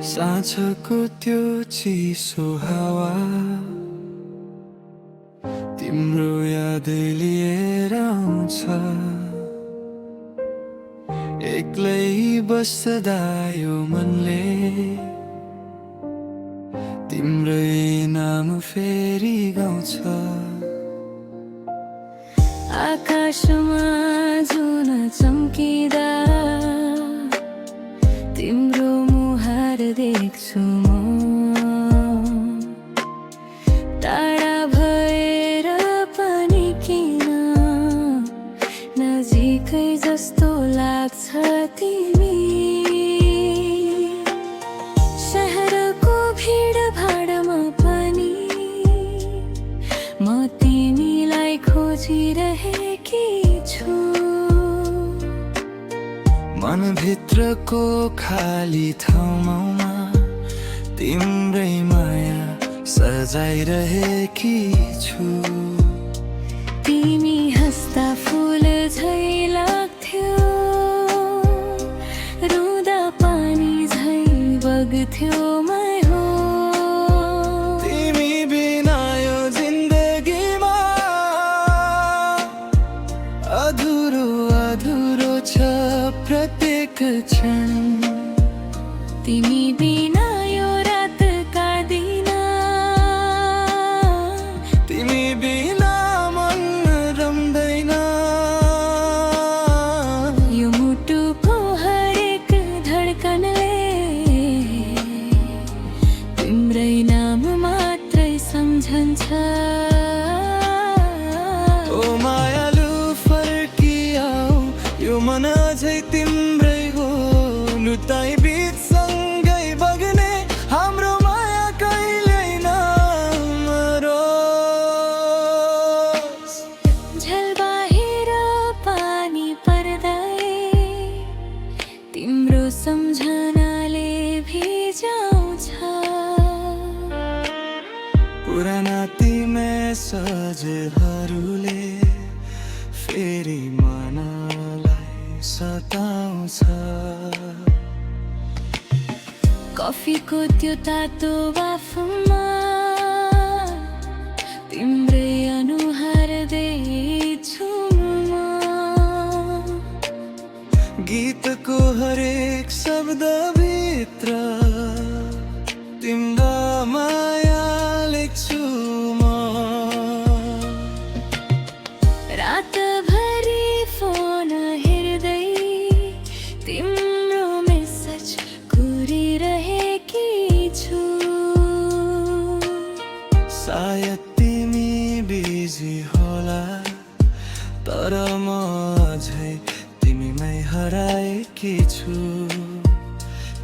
साँझको त्यो चिसो हावा तिम्रो याद लिएर आउँछ। एक्लै बस्दा यो मनले तिम्रै नाम फेरि गाउँछ। आकाशमा जुन चम्किँदा तिम्रो मुहार देख्छु म। टाढा भएर पनि किन नजिकै जस्तो लाग्छ तिमी। शहरको भिडभाडमा पनि म तिमीलाई खोजिरहेकी छु। मनभित्रको खाली ठाउँमा तिम्रै माया सजाइरहेकी छु। तिमी हस्ता फुल झै लाग्थ्यो, रुँदा पानी झै बग्थ्यो मै हो। तिमी बिना यो जिन्दगीमा अधुरो अधुरो छ प्रत्येक क्षण। तिमी बिना यो रात काट्दिन, तिमी बिना मन रम्दैन। यो मुटुको हरेक धड्कनले तिम्रै नाम मात्रै सम्झन्छ। ओ मायालु फर्किआऊ, यो मन अझै तिम्रै हो। लुताई बीच सँगै बग्ने हाम्रो माया कहिल्यै नमरोस्। झल बाहिर पानी पर्दै तिम्रो सम्झनाले भिजाउँछ। पुराना ती मेसेजहरूले फेरि मनलाई सताउँछ। कफीको त्यो तातो वाफमा तिम्रै अनुहार देख्छु म। गीतको हरेक शब्दभित्र तिम्रो माया लेख्छु म। रातभरि फोन हेर्दै तिम्रो मेसेज कुरिरहेकी छु। सायद तिमी बिजी होला, तर म अझै तिमीमै हराएकी छु।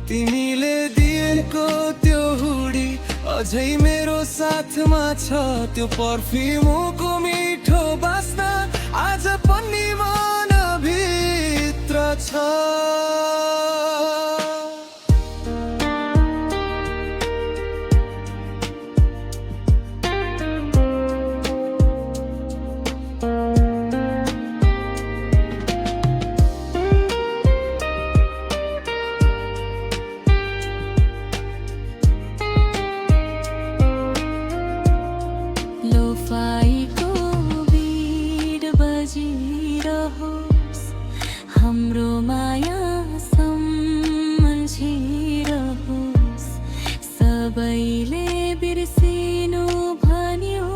तिमीले दिएको त्यो हुडी अझै मेरो साथमा छ। त्यो पर्फ्युमको मिठो बास्ना आज पनि मनभित्र छ। लोफाईको बीट बजिरहोस्, हाम्रो माया सम्झिरहोस्। सबैले बिर्सिनु भन्यो,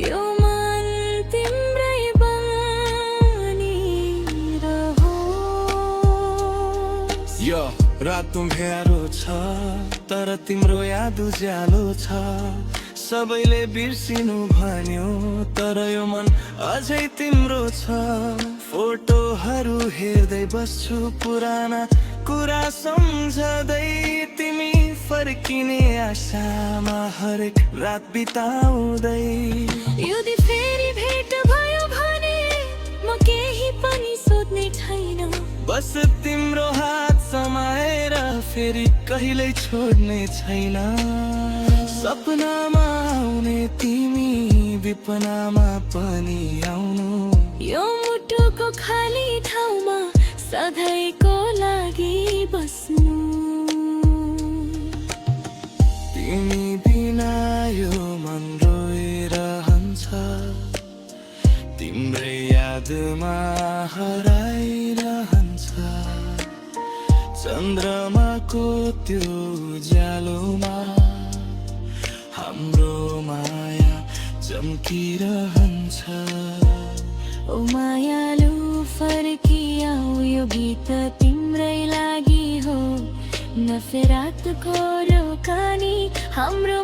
यो मन तिम्रै बनिरहोस्। यो रात उज्यालो छ, तर तिम्रो याद उज्यालो छ। सबैले बिर्सिनु भन्यो, तर यो मन अझै तिम्रो छ। फोटोहरू हेर्दै बस्छु, पुराना कुरा सम्झँदै तिमी फर्किने आशामा हरेक रात बिताउँदै। यदि फेरि भेट भयो भने म केही पनि सोध्ने छैन। बस तिम्रो हात समाएर फेरि कहिल्यै छोड्ने छैन। सपनामा आउने तिमी विपनामा पनि आउनु। यो मुटुको खाली ठाउँमा सधैँको लागि बस्नु। तिमी बिना यो मन रोइरहन्छ तिम्रै यादमा हराइरहन्छ चन्द्रमाको त्यो उज्यालोमा हाम्रो माया चम्किरहन्छ ओ मायालु फर्किआऊ यो गीत तिम्रै लागि हो नफरतको रोकानी हाम्रो